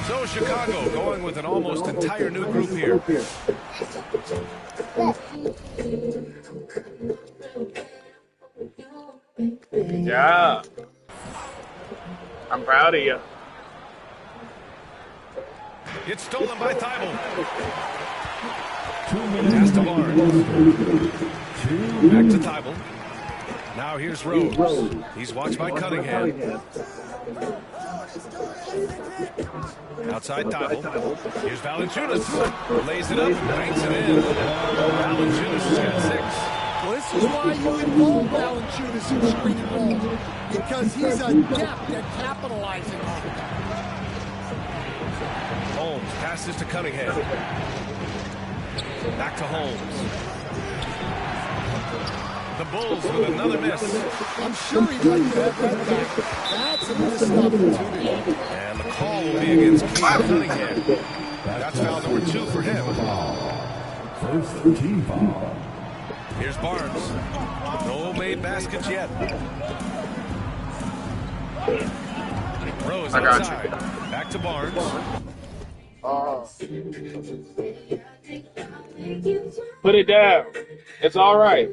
So Chicago going with an almost entire new group here. Good job. I'm proud of you. It's stolen by Thibault. Pass to Barnes. Back to Thibault. Now here's Rose. He's watched by Cunningham. Outside Thibault. Here's Valanciunas. Lays it up, banks it in. Valanciunas has got 6. Well, this is why you involve Valanciunas in screen balls, because he's adept at capitalizing on it. Holmes passes to Cunningham. Back to Holmes. The Bulls with another miss. I'm sure he'd like to have that back. That's a missed opportunity. And the call will be against Cade Cunningham. That's foul number 2 for him. First team foul. Here's Barnes. No made baskets yet. Rose outside. Back to Barnes. Put it down. It's all right.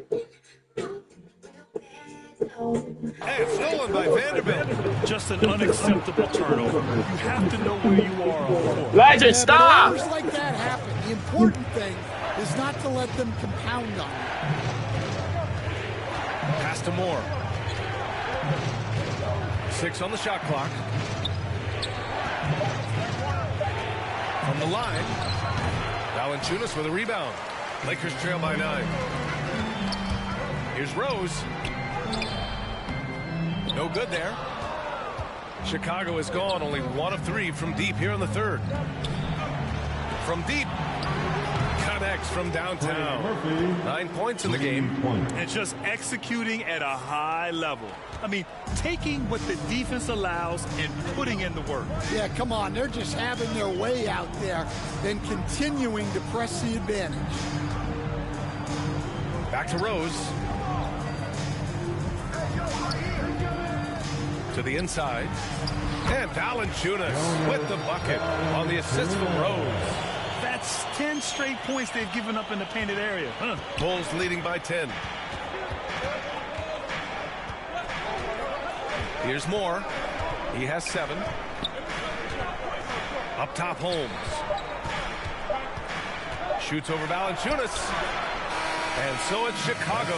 Hey, it's stolen by Vanderbilt. Just an unacceptable turnover. You have to know where you are on the court. Legend, stop! Errors like that happen. The important thing is not to let them compound on you. Pass to Moore. 6 on the shot clock. From the line, Valanciunas with a rebound. Lakers trail by 9. Here's Rose. No good there. Chicago is gone, only 1 of 3 from deep here in the third. from deep. Connects from downtown. 9 points in the game. And just executing at a high level. I mean, taking what the defense allows and putting in the work. Yeah, come on. They're just having their way out there and continuing to press the advantage. Back to Rose. To the inside. And Valanciunas with the bucket on the assist from Rose. That's 10 straight points they've given up in the painted area. Bulls leading by 10. Here's Moore. He has 7. Up top, Holmes. Shoots over Valanciunas. And so it's Chicago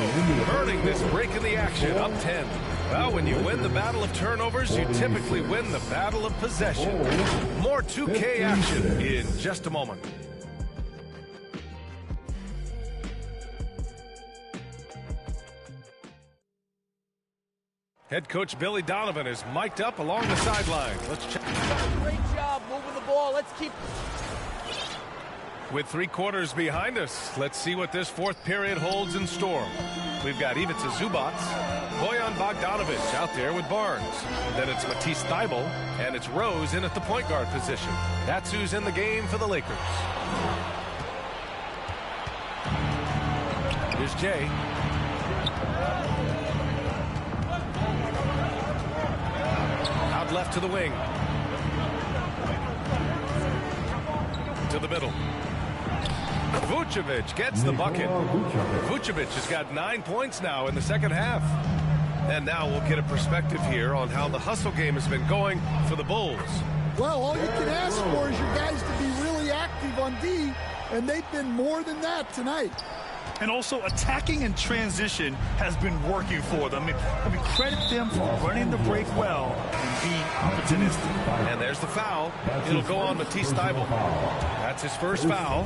earning this break in the action, up 10. Well, when you win the battle of turnovers, you typically win the battle of possession. More 2K action in just a moment. Head coach Billy Donovan is mic'd up along the sideline. Let's check. Great job moving the ball. Let's keep. With 3 quarters behind us, let's see what this fourth period holds in store. We've got Ivica Zubac, Bojan Bogdanovic out there with Barnes. Then it's Matisse Thybulle, and it's Rose in at the point guard position. That's who's in the game for the Lakers. Here's Jay. Out left to the wing. To the middle. Vucevic gets the bucket. Vucevic has got 9 points now in the second half. And now we'll get a perspective here on how the hustle game has been going for the Bulls. Well, all you can ask for is your guys to be really active on D, and they've been more than that tonight. And also attacking in transition has been working for them. I mean, credit them for running the break well and being opportunistic. And there's the foul. It'll go on Matisse Thybulle. That's his first foul.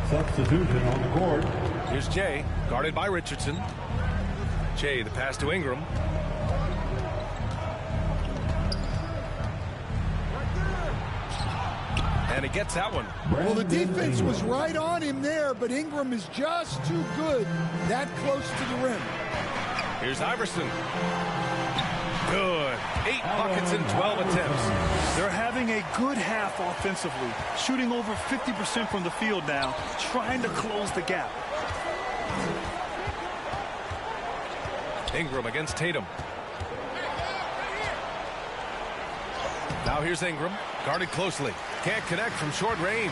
Substitution on the court. Here's Jay, guarded by Richardson. Jay, the pass to Ingram. And he gets that one. Well, the defense was right on him there, but Ingram is just too good that close to the rim. Here's Iverson. Good. 8 buckets in 12 attempts. They're having a good half offensively, shooting over 50% from the field now, trying to close the gap. Ingram against Tatum. Now here's Ingram, guarded closely. Can't connect from short range.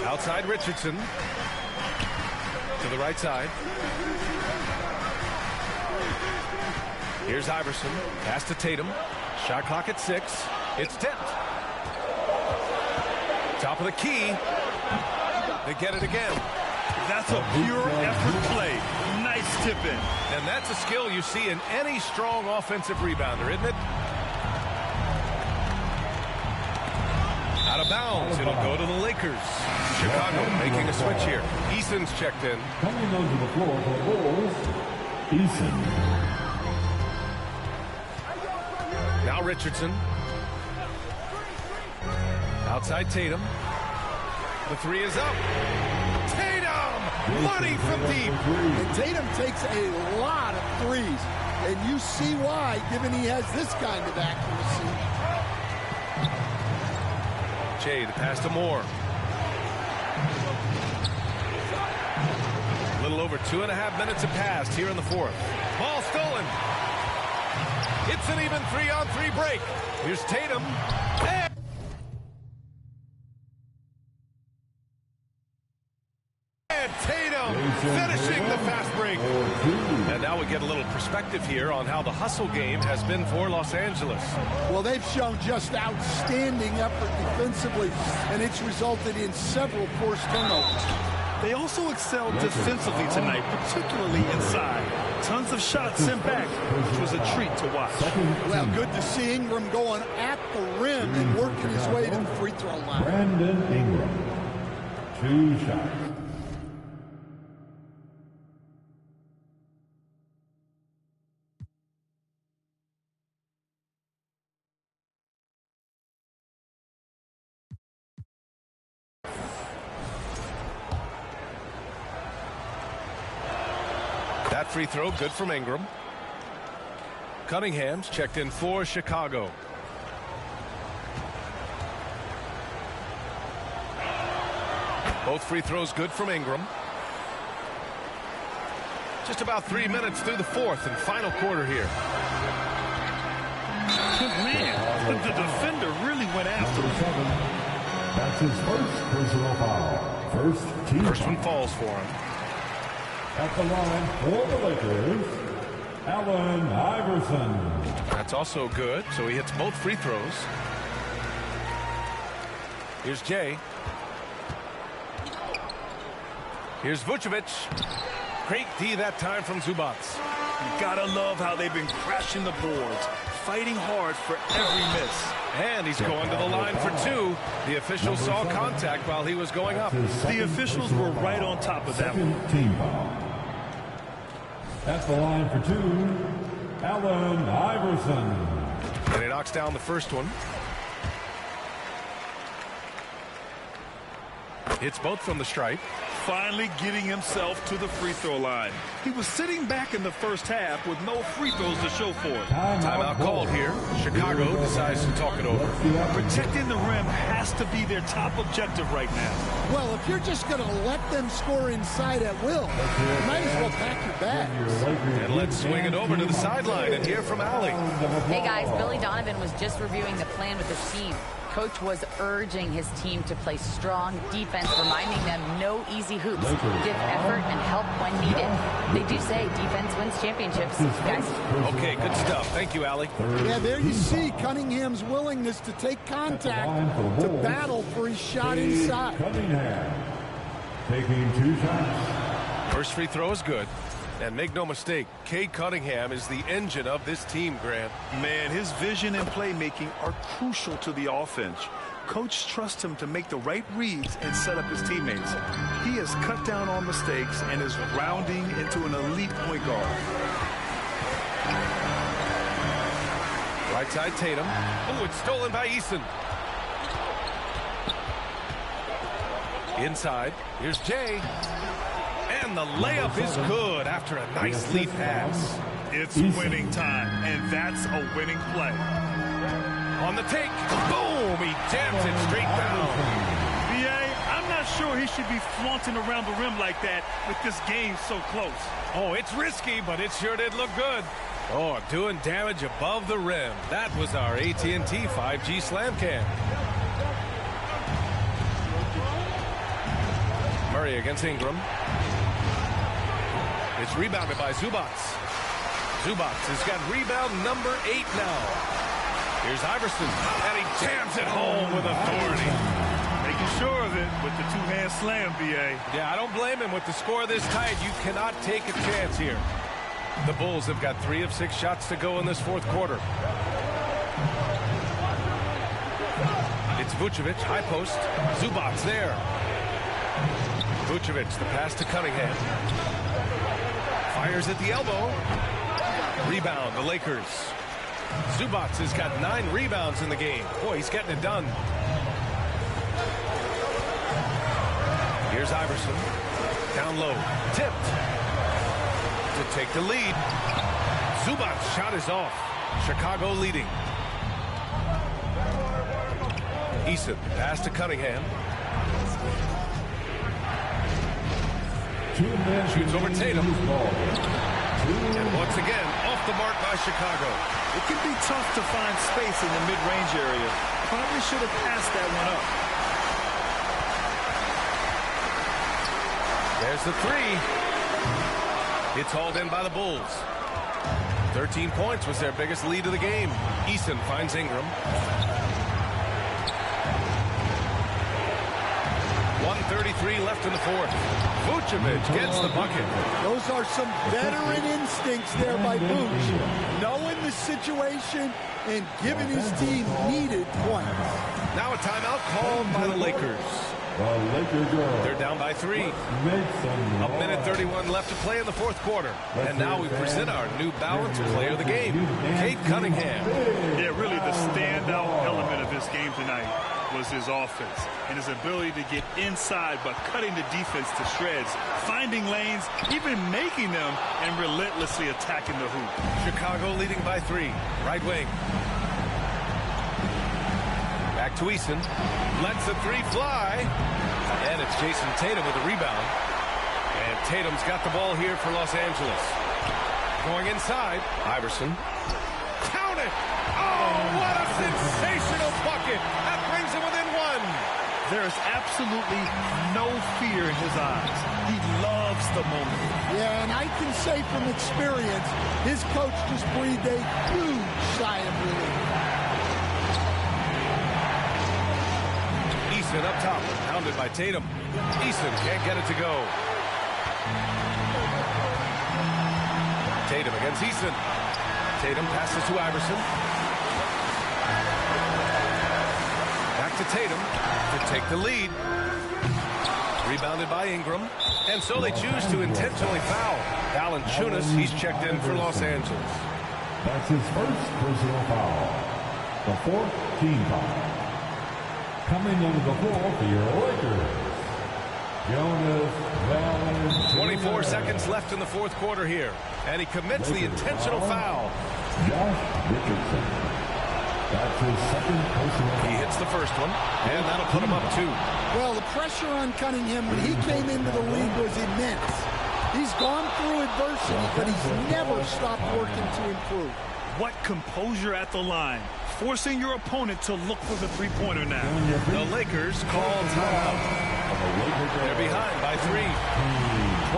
Outside Richardson. To the right side. Here's Iverson. Pass to Tatum. Shot clock at 6. It's tipped. Top of the key. They get it again. That's a pure effort play. Nice tip in. And that's a skill you see in any strong offensive rebounder, isn't it? Out of bounds. It'll go to the Lakers. Chicago making a switch here. Eason's checked in. Coming onto the floor for the Bulls, Eason. Now Richardson. Outside Tatum. The 3 is up. Money from deep. And Tatum takes a lot of threes. And you see why, given he has this kind of accuracy. Jay, the pass to Moore. A little over 2.5 minutes have passed here in the fourth. Ball stolen. It's an even 3-on-3 break. Here's Tatum. And Tatum finishing the fast break. And now we get a little perspective here on how the hustle game has been for Los Angeles. Well, they've shown just outstanding effort defensively, and it's resulted in several forced turnovers. They also excelled defensively tonight, particularly inside. Tons of shots sent back, which was a treat to watch. Well, good to see Ingram going at the rim and working his way to the free throw line. Brandon Ingram. 2 shots. That free throw good from Ingram. Cunningham's checked in for Chicago. Both free throws good from Ingram. Just about 3 minutes through the fourth and final quarter here. Man, the defender really went after him. That's his first personal foul. First one falls for him. At the line for the Lakers, Allen Iverson. That's also good, so he hits both free throws. Here's Jay. Here's Vucevic. Great D that time from Zubac. You gotta love how they've been crashing the boards, fighting hard for every miss. And he's going to the line for two. The officials saw contact while he was going up. The officials were right on top of that one. Team foul. At the line for two, Allen Iverson. And he knocks down the first one. Hits both from the stripe. Finally getting himself to the free throw line. He was sitting back in the first half with no free throws to show for it. Timeout called here. Chicago decides to talk it over. Protecting the rim has to be their top objective right now. Well, if you're just going to let them score inside at will, you might as well pack your bags. And let's swing it over to the sideline and hear from Allie. Hey guys, Billy Donovan was just reviewing the plan with his team. Coach was urging his team to play strong defense, reminding them no easy hoops, give effort and help when needed. They do say defense wins championships, guys. Okay, good stuff. Thank you, Allie. Yeah, there you see Cunningham's willingness to take contact, to battle for his shot inside. Cunningham taking 2 shots. First free throw is good. And make no mistake, Cade Cunningham is the engine of this team, Grant. Man, his vision and playmaking are crucial to the offense. Coach trusts him to make the right reads and set up his teammates. He has cut down on mistakes and is rounding into an elite point guard. Right side Tatum. Oh, it's stolen by Eason. Inside, here's Jay. And the layup is good after a nice lead pass. It's winning time, and that's a winning play. On the take, boom, he jams it straight down. B.A., I'm not sure he should be flaunting around the rim like that with this game so close. Oh, it's risky, but it sure did look good. Oh, doing damage above the rim. That was our AT&T 5G slam cam. Murray against Ingram. It's rebounded by Zubac. Zubac has got rebound number 8 now. Here's Iverson, and he jams it home with authority. Making sure of it with the two-hand slam, B.A. Yeah, I don't blame him. With the score this tight, you cannot take a chance here. The Bulls have got 3 of 6 shots to go in this fourth quarter. It's Vucevic, high post. Zubac there. Vucevic, the pass to Cunningham. Fires at the elbow. Rebound, the Lakers. Zubac has got 9 rebounds in the game. Boy, he's getting it done. Here's Iverson. Down low. Tipped. To take the lead. Zubac's shot is off. Chicago leading. Eason, pass to Cunningham. Shoots over Tatum. And once again, off the mark by Chicago. It can be tough to find space in the mid-range area. Probably should have passed that one up. There's the 3. It's hauled in by the Bulls. 13 points was their biggest lead of the game. Eason finds Ingram. 1:33 left in the fourth. Vucevic gets the bucket. Those are some veteran instincts there by Vuce. Knowing the situation and giving his team needed points. Now a timeout called by the Lakers. They're down by 3. A minute 31 left to play in the fourth quarter. And now we present our new balanced player of the game, Cade Cunningham. Yeah, really the standout element of this game tonight. was his offense and his ability to get inside by cutting the defense to shreds, finding lanes, even making them, and relentlessly attacking the hoop. Chicago leading by 3. Right wing. Back to Eason. Lets the 3 fly. And it's Jason Tatum with a rebound. And Tatum's got the ball here for Los Angeles. Going inside. Iverson. Count it! Oh, what a sensational bucket! That brings him within 1. There is absolutely no fear in his eyes. He loves the moment. Yeah, and I can say from experience, his coach just breathed a huge sigh of relief. Eason up top, pounded by Tatum. Eason can't get it to go. Tatum against Eason. Tatum passes to Iverson. Back to Tatum to take the lead. Rebounded by Ingram. And so they choose to intentionally foul Valanciunas. He's checked in for Los Angeles. That's his first personal foul. The 4th team foul. Coming onto the floor for your Lakers, Jonas Valanciunas. 24 seconds left in the 4th quarter here. And he commits the intentional foul. Josh Richardson. That's his second personal foul. He hits the first one, and that'll put him up 2. Well, the pressure on Cunningham when he came into the league was immense. He's gone through adversity, but he's never stopped working to improve. What composure at the line, forcing your opponent to look for the three-pointer now. The Lakers call timeout. They're behind by 3.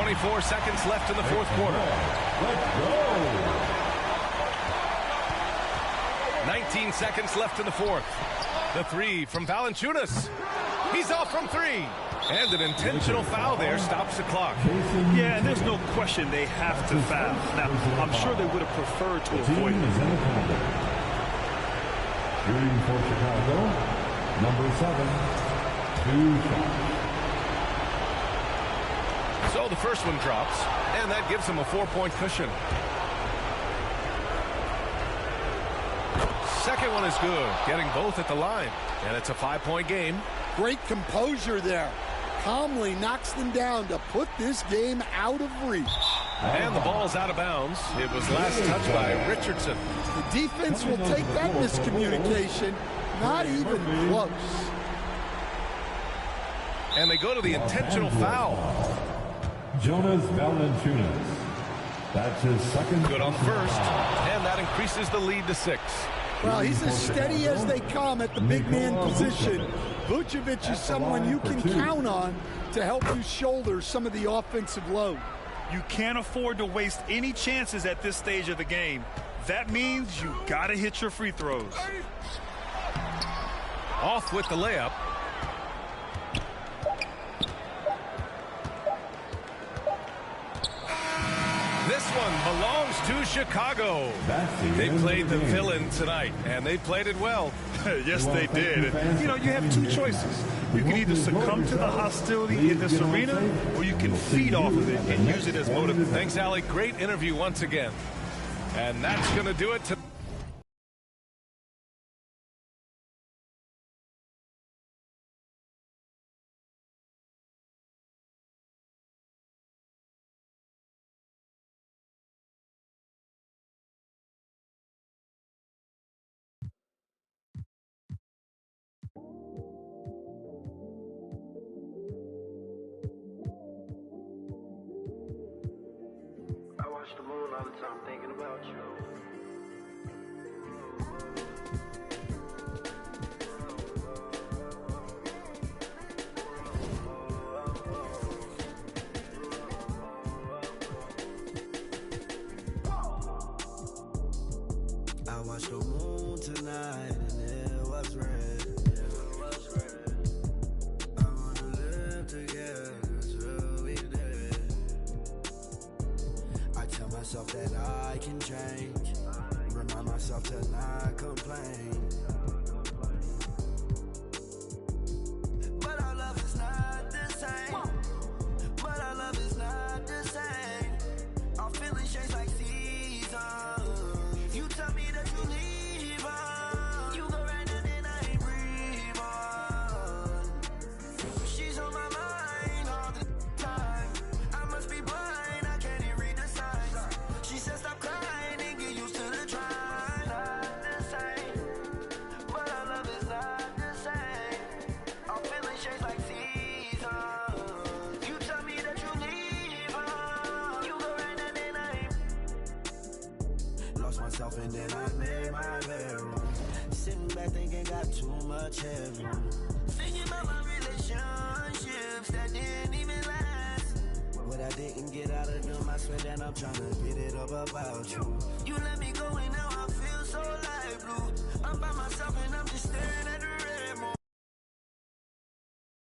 24 seconds left in the 4th quarter. Let's go. 19 seconds left in the 4th. The 3 from Valanciunas. He's off from 3. And an intentional foul there stops the clock. Yeah, and there's no question they have to foul. Now, I'm sure they would have preferred to avoid it. Shooting for Chicago, number 7, 2 shots. So the first one drops, and that gives him a 4-point cushion. Second one is good, getting both at the line. And it's a 5-point game. Great composure there. Calmly knocks them down to put this game out of reach. And the ball's out of bounds. It was last touched by Richardson. The defense will take that miscommunication. Not even close. And they go to the intentional foul. Jonas Valanciunas. That's his second. Good on the first. And that increases the lead to 6. Well, he's as steady as they come at the big man position. Vucevic is someone you can count on to help you shoulder some of the offensive load. You can't afford to waste any chances at this stage of the game. That means you got to hit your free throws. Off with the layup. This one belongs to Chicago. They played the villain tonight, and they played it well. Yes, they did. You know, you have 2 choices. You can either succumb to the hostility in this arena, or you can feed off of it and use it as motivation. Thanks, Alec. Great interview once again. And that's going to do it to watch the moon all the time thinking about you. I watched the moon tonight and it was red. I wanna live together till we dead. I tell myself that I can change. too much heaven. Thinking about my relationships that didn't even last. What I didn't get out of them, I swear that I'm trying to get it up about you. You let me go and now I feel so light blue. I'm by myself.